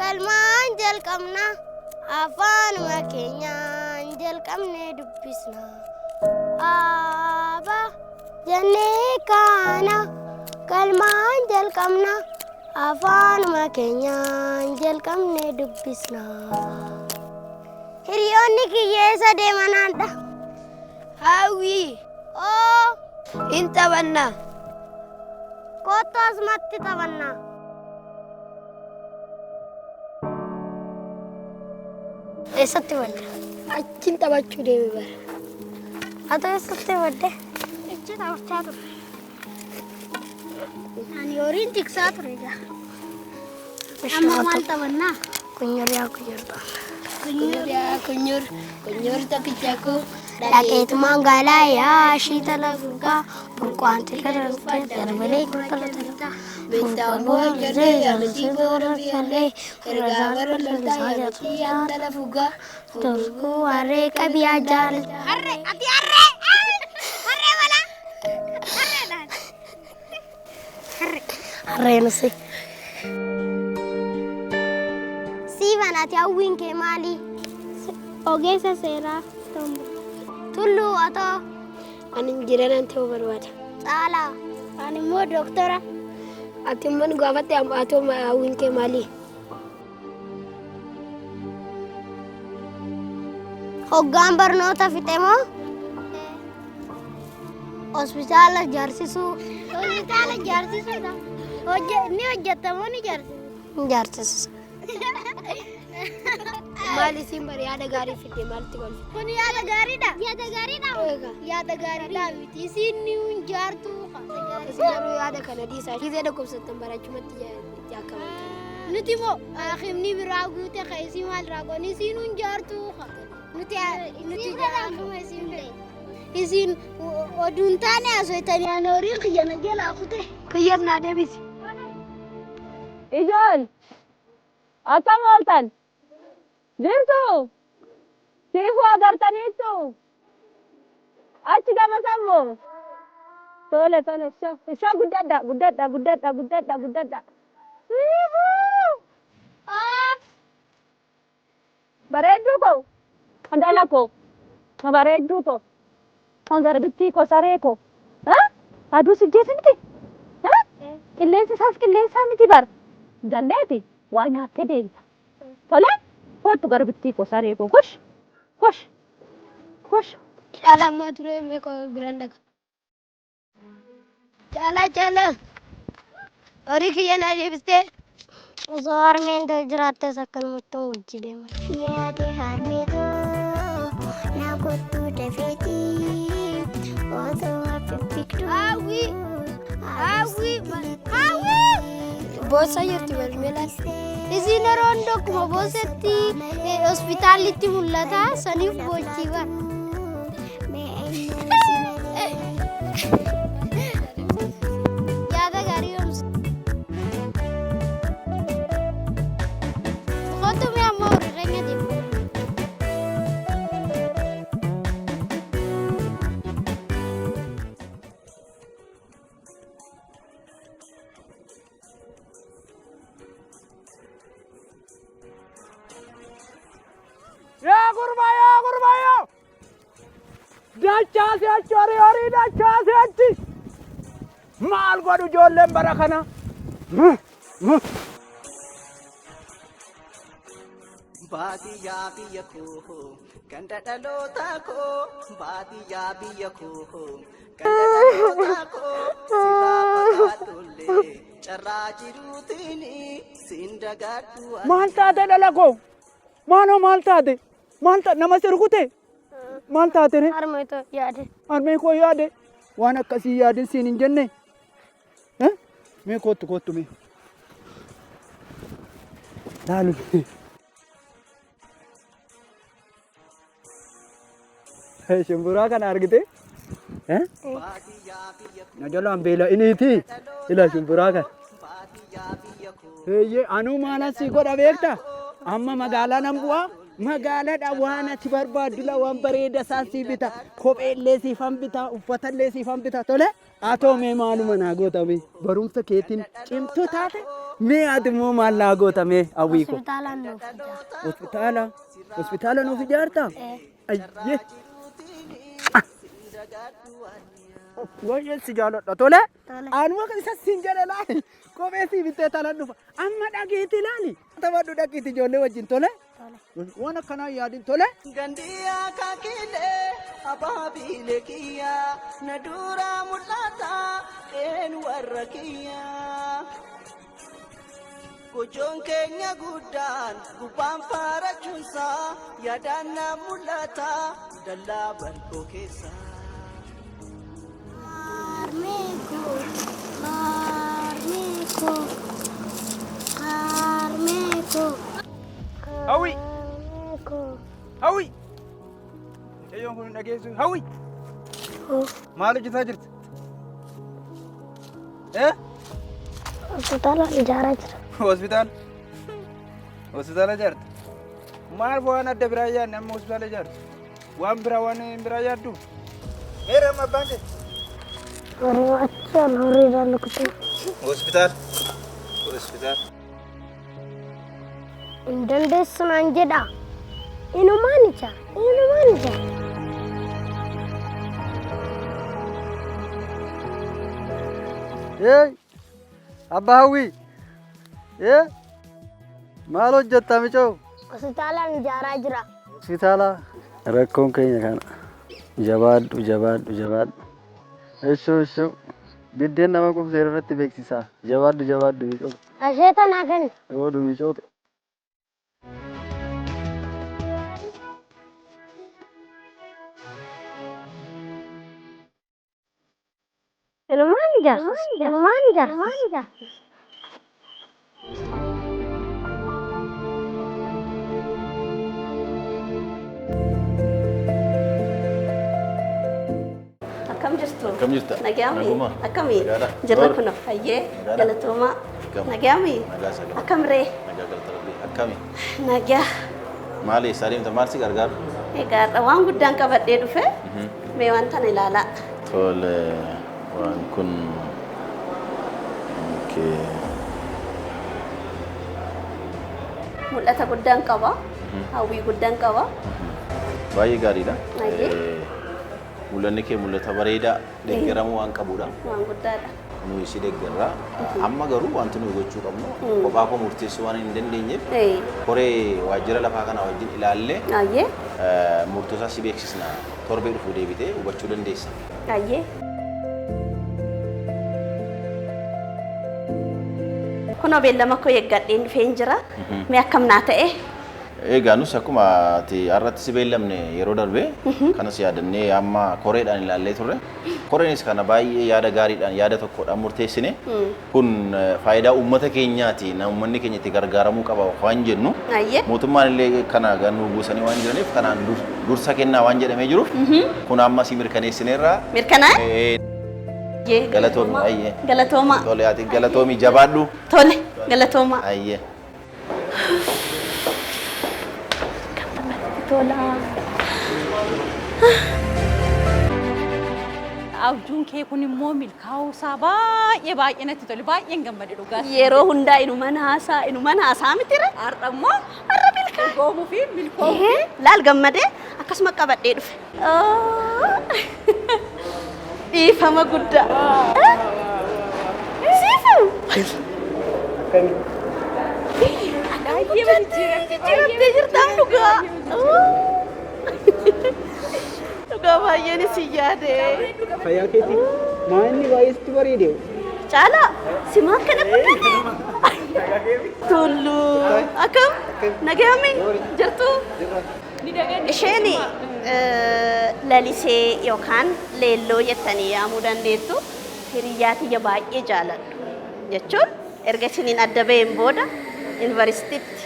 kalmaan jalqabna afaanuma keenyaan jalqabnee dubbisna aba jennee kaana kalmaan jalqabna afaanuma keenyaan jalqabnee dubbisna hiriyoonni kiyyeessa deemanaadha hawwii oo hin taphanna kottu asumatti taphanna eessatti badde achiin taphachuu deeme bara ati eessatti badde achi taphachaa ture ani horiin tiksaa ture egaa amma maal taphannaa kunyoriyaa kunyur tokkichaku dhageetu magaalaa yaashii talagugaa burqaanti kadhate darbalee kulkalata bitaa boojjiree yaalii boorafiyallee ergaa baraloltaa yaalii yaanta lafugaa turkuu harree qabiyaa jaalata harree ati harree mala harree nusi siivan ati hawwiin kee maali ogeessa seeraa tombo tullu atoo ani injineeraan ta'uu barbaada caalaa ani immoo dooktora ati immoo nu gaafatte atoo hawwiin kee maali hoggaan barnoota fixe moo hospitaala ijaarsisuudha ni hojjetamoo ni ijaarsisa maal isin bari yaada gaarii fidde maalti golfe kun yaada gaariidha yaada gaariidha miti isin ni jaartu isin yaada kana diisaa kizee dhaqqabsattan barachumatti itti akkamatti nuti moo akhimni biraa guute qaysi maal raaqon isin jaartu nuti jaartuma isin bee isin oduun taane asoitanii ani horiin kiyyana jalaa kute kiyyarnaa deebisi ijool akkam ooltan jirtu siifuu agartaniittu achi gama sammoo tole isa guddadha siifuu bareedduu koo handala koo ma bareedduu koo hangara bittii koo saree koo aduu sijjeeti miti qilleensi isaas qilleensaa miti bar dandeeti waa nyaattee deebita tole kottu gara bittii koo saree koo kosh caalaa ture meeko biraan dhaqa caalaa horii kiyya naa deebistee osoo harmeen jiraattes akkanumatti wajji deema yaade harmeetoo na kottuu dafeetii osoo haffifiktuu hawwii boossa jirti balmeelaas isin yeroon dokkuma boosatti hospitaalitti mul'ata saniif boojjii bara yaada gaarii yoomsa kottu mi amma horiirreenya deema yaa gurbaayoo dachaasi achi horii dachaasi achi maal godhu ijoolleen bara kana baadiyyaa biyya koo ganda dhalootaa koo baadiyyaa biyya koo ganda dhalootaa koo sirraa fagaadhollee carraa jiruutiin siin dagaadhu maal taate dhala koo maal taate nama sirkute maal taate re harmee koo yaade waan akkasii yaadin siin hin jenne mee kottu mee laalu shumburaa kana argite na jalaan beela iniiti ila shumburaa kana heeyye anuu maalasii godha beekta amma magaalaa nan bu'aa magaaladha waan ati barbaaddu waan bareeda saasii bita kopheellee siifan bita uffatallee siifan bita tole atoo mee maaluma naa gootame barumsa keetiin cimtuu taate Mee ati immoo maal laa goota mee hawwii koo? Hospitaalaan nuuf ijaara. Hospitaala. Hospitaala nuuf ijaarta? Ayyee. Wayyaa si jaaladha tole. Anuma kan isa siin jedhe laali. Kophee si bittee talaan dhufa. Amma dhageetti laali. Taphadhu dhaqiitti ijoollee wajjin tole. Waan akkanaa yaadin tole. Gandiyaa kakilee abaabiilee kiyyaa na duraa mul'ata een warra kiyyaa. Gochoon keenya guddaan gubbaan faarachuunsaa yaadaan na mul'ata dallaa bal'oo keessa. Hawi! Hawi! Mucayyoon kun dhageessu. Hawi! Maal hojjetaa jirti? Hospitaalaan ijaaraa jira. Hospitaala? Hospitaala ijaarta? Maal waan adda biraa yaadne amma hospitaala ijaarta? Waan biraa yaaddu? Meera amma abbaan kee? Warra achaan horiiraan nukutu. Hospitaala? Hospitaala? Hin dandeessu naan jedha. Inumaan ijaara. Inumaan ijaara. Abbaa hawwii! Maal hojjetta micoo? Hospitaalaan ijaaraa jira. Hospitaala? Rakkoon keenya kana. Jabaadhu. Ishoo. Biddeen nama qubseera irratti beeksisaa. Jabaadhu micoo. Asheeta naa kenni. Ooduu micoo. Inumaan ijaara. Akkam jirtu? Akkam jirta? Nagaami? Naguma? Akkami? Nagaadha. Jirra Door. kuno. Hayyee. Nagaadha. Galatooma. Akkam? Nagaami? Nagaa sagal. Akkam ree? Nagaa galata rabbii. Akkami? Nagaa. Maali Salimta maal si gargaaru? Egaa waan guddaan qabadhee dhufe mee wanta na ilaalaa. Tole waan kun Mul'ata guddaan qaba. Hawwii guddaan qaba. baay'ee gaariidha. Baay'ee. Mul'anni kee mul'ata bareedaa deeggaramuu waan qabudha. Waan guddaadha. Nuyi si deeggarra. Amma garuu wanti nuyi gochuu qabnu kophaa koo murteessuu waan hin dandeenyeef koree waajjira lafaa kana wajjin ilaallee Ayyee. murtoo isaa si beeksisna. Torbee dhufuu deebitee hubachuu dandeessa. Ayyee. Kunoo beellama koo eeggadheen dhufee jira. Mee akkam naa ta'e? Egaa nus akkuma ati har'atti si beellamne yeroo darbe kanas yaadannee amma koreedhaan ilaallee turre. Koreenis kana baay'ee yaada gaariidhaan yaada tokkodhaan murteessine. Kun faayidaa uummata keenyaati. Uummanni keenya itti gargaaramuu qaba waan jennu. Mootummaan illee kana gannuu buusanii waan jiraniif kanaan dursa kennaa waan jedhamee jiruuf kun amma si mirkaneessineerra. Mirkanaa? Galatoomi ayyee. Galatooma. Tole ati galatoomi jabaadhu. Tole galatooma. Ayyee. Tola. Abjuun kee kun immoo milkaa'uusaa baay'ee natti tole baay'een gammade dhugaas. Yeroo hundaa inuman haasaa mitira. Har'a immoo har'a milkaa'uu fi milkoomuu. Laal gammadee akkasuma qabadhee dhufe. Dhiifama guddaa. Siifu. Jijjiiramtee jirtaan dhugaa. Dhugaa baay'een isin yaade. Fayyaa keetii maanni baay'eetti bareede. Caalaa simaa akkana guddaa. Tulluu akkam nagaami jirtu. Isheen lalisee yookaan leelloo jettanii yaamuu dandeettu hiriyyaa tiyya baay'ee jaaladhu jechuun erga isiniin adda ba'een booda yuunivarsiitiitti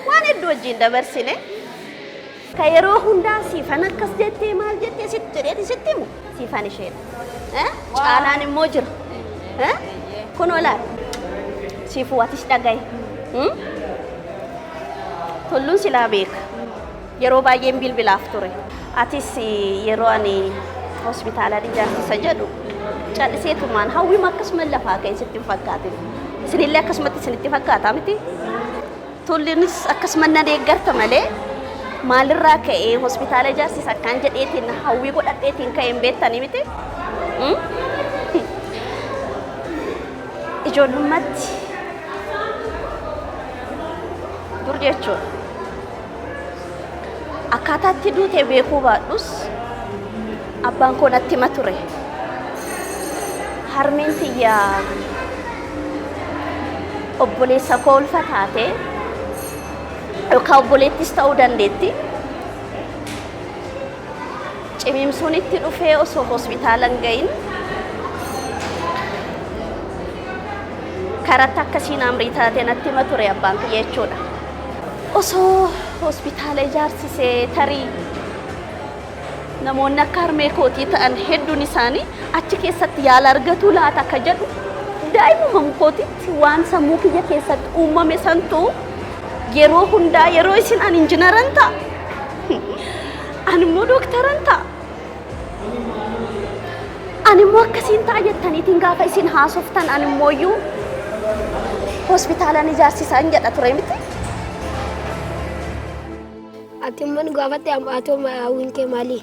waan hedduu wajjin dabarsine ka yeroo hundaa siifan akkas jettee maal jettee sitti jedheeti sitti himu siifan isheedha. Caalaan immoo jira. Kun olaal siifuu atis dhagaye. Tulluun silaa beeka. Yeroo baay'een bilbilaaf ture. Atis yeroo ani hospitaalaa ijaarsa jedhu calliseetumaan hawwima akkasuma lafaa ka'e sitti hin fakkaatin. Sinillee akkasumatti isinitti fakkaata miti. Tullinis akkasuma na deeggarta malee maalirraa ka'ee hospitaala ijaarsis akkaan jedheetiin hawwii godhadheetiin ka'een beektanii miti. Ijoollummaatti dur jechuudha. Akkaataatti duutee beekuu baadhus abbaan koo natti hima ture. Harmeen tiyyaa obboleessa koo ulfa taate yookaan obboleettis ta'uu dandeetti. Cimimsuun itti dhufee osoo hospitaala hin gahin karatti akkasiin amrii taatee natti hima ture abbaan kiyya jechuudha. Osoo hospitaala ijaarsisee tarii namoonni akka harmee kootii ta'an hedduun isaanii achi keessatti yaala argatu laata akka jedhu daa'imuma kootitti waan sammuu kiyya keessatti uumame santu yeroo hundaa yeroo isin an injiinaran ta'a ani immoo dooktaran ta'a ani immoo akkasiin ta'a jettaniitiin gaafa isin haasoftan ani immoo iyyuu hospitaalaan ijaarsisan jedha ture miti. Ati man gaafate atoo hawwiin kee maali?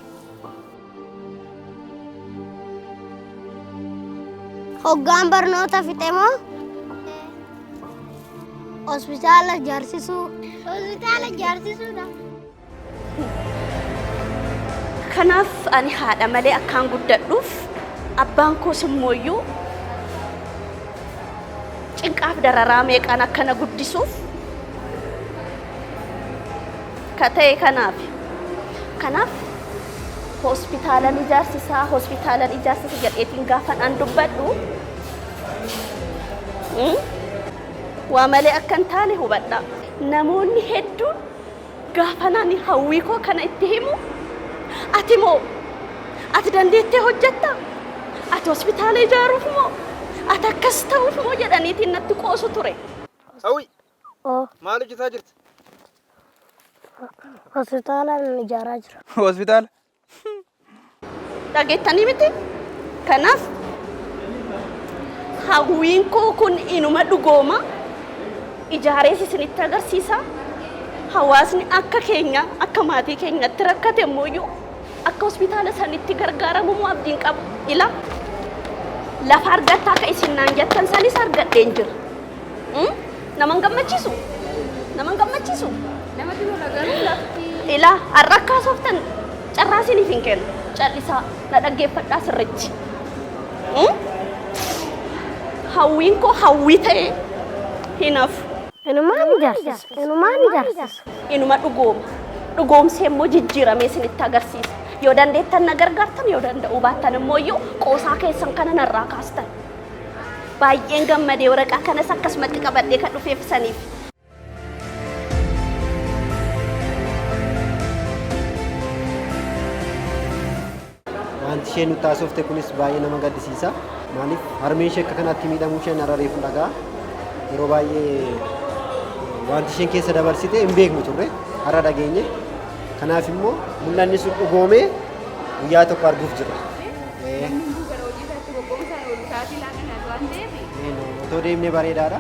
Hoggaan barnoota fixe moo? Hospitaala ijaarsisuu. Hospitaala ijaarsisuudha. Kanaaf ani haadha malee akkaan guddadhuuf abbaan koos immoo iyyuu cinqaaf dararaa meeqaan akkana guddisuuf ka ta'e kanaaf hospitaalan ijaarsisa jedheetiin gaafan an dubbadhu waa malee akka hin taane hubadha. Namoonni hedduun gaafanaan hawwii koo kana itti himu ati moo ati dandeettee hojjetta ati hospitaala ijaaruuf moo ati akkas ta'uuf moo jedhaniitiin natti qoosu ture. Hawwi maal hojjetaa jirti? Hospitaalaan ijaaraa jira. Hospitaala? Dhageettanii miti? Kanaaf hawwiin koo kun inuma dhugooma ijaarees isinitti agarsiisa. Hawaasni akka keenya akka maatii keenyatti rakkate immoo iyyuu akka hospitaala sanitti gargaaramu abdiin qabu. Ila lafa argattaa akka isin naan jettan sanis argadheen jira. Naman gammachiisu? Namatti tola garuu lafti. Ila har'akkaa sooftan carraa isiniif hin kennu. Callisaa na dhaggeeffadhaa sirriitti. Hawwiin koo hawwii ta'ee hinafu. Inumaan ijaarsisa. Inuma dhugoomsee immoo jijjiiramee isinitti agarsiisa. Yoo dandeettan na gargaartan yoo danda'uu baattan immoo iyyuu qoosaa keessan kana narraa kaastan. Baay'een gammadee waraqaa kanas akkasumatti qabadhee kan dhufeef saniif. Wanti isheen nutti haasofte kunis baay'ee nama gaddisiisa. Maaliif harmeen ishee akka kanatti miidhamuu isheen irra reefu dhagaa. Yeroo baay'ee wanti isheen keessa dabarsite hin beeknu turre har'a dhageenye. Kanaaf immoo mul'anni sun dhugoomee guyyaa tokko arguuf jira. Otoo deemnee bareedaadha.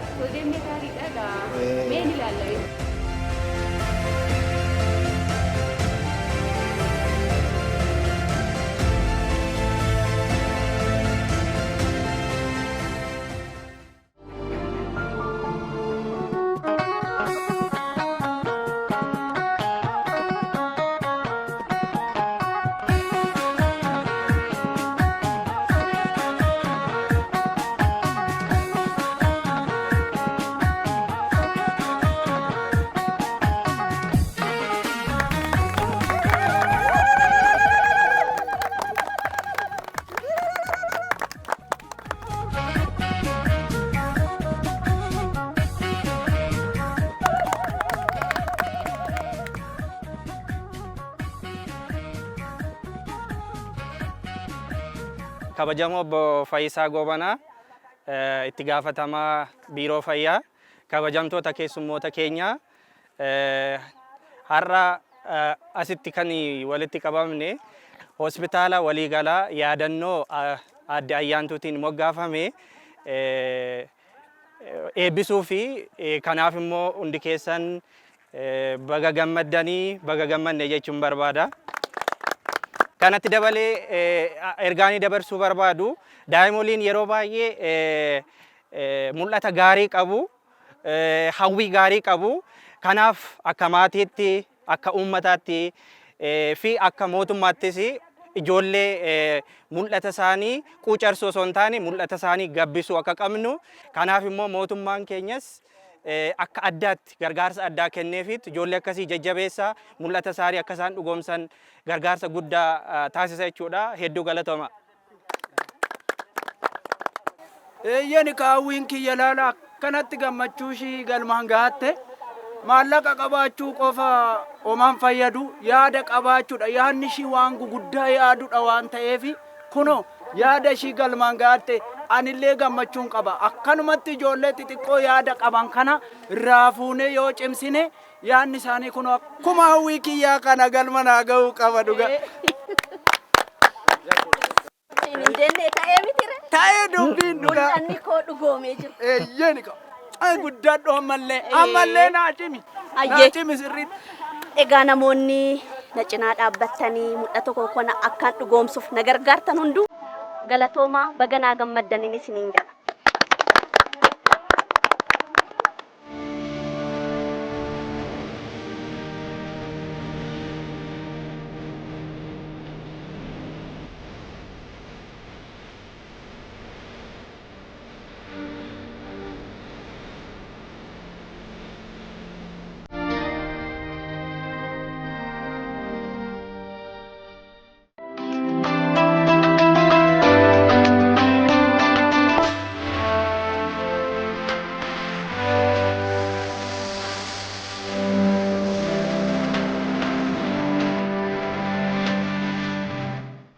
Kabajamoo obbo Fayyisaa Goobanaa itti gaafatamaa biiroo fayyaa kabajamtoota keessummoota keenyaa har'a asitti kan walitti qabamne hospitaala waliigalaa yaadannoo adde ayyaantuutiin moggaafame eebbisuu fi kanaaf immoo hundi keessan baga gammaddanii baga gammanne jechuun barbaada. Kanatti dabalee ergaanii dabarsuu barbaadu daa'imoliin yeroo baay'ee mul'ata gaarii qabu, hawwii gaarii qabu. Kanaaf akka maatiitti, akka uummataatti fi akka mootummaattis ijoollee mul'ata isaanii quucarsuu osoo hin taane mul'ata isaanii gabbisuu akka qabnu. Kanaaf immoo mootummaan keenyas akka addaatti gargaarsa addaa kenneefit ijoollee akkasii jajjabeessaa mul'ata isaanii akka isaan dhugoomsan gargaarsa guddaa taasisa jechuudha. Hedduu galatooma. Eeyyani kaawwiin kiyya laala akkanatti gammachuu ishii galmaan gaatte maallaqa qabaachuu qofa omaan fayyadu yaada qabaachuudha. Yaadni ishii waan guguddaa yaadudha waan ta'eef kuno yaada ishii galmaan gaatte anillee gammachuun qaba. Akkanumatti ijoollee xixiqqoo yaada qaban kana irraa fuunee yoo cimsine yaadni isaanii kuno akkuma hawwii kiyyaa kana galma naa ga'uu qaba dhuga. Ta'ee dubbiin dhuga. Mul'anni koo dhugoomee jiru. Eeyyeni qaba. Ay guddaadho ammallee naa cimi. Naa cimi sirriitti. Egaa namoonni na cinaa dhaabbattanii mul'ata koo kana akkaan dhugoomsuuf na gargaartan hunduu galatoomaa baga naa gammaddaniin isiniin jedha.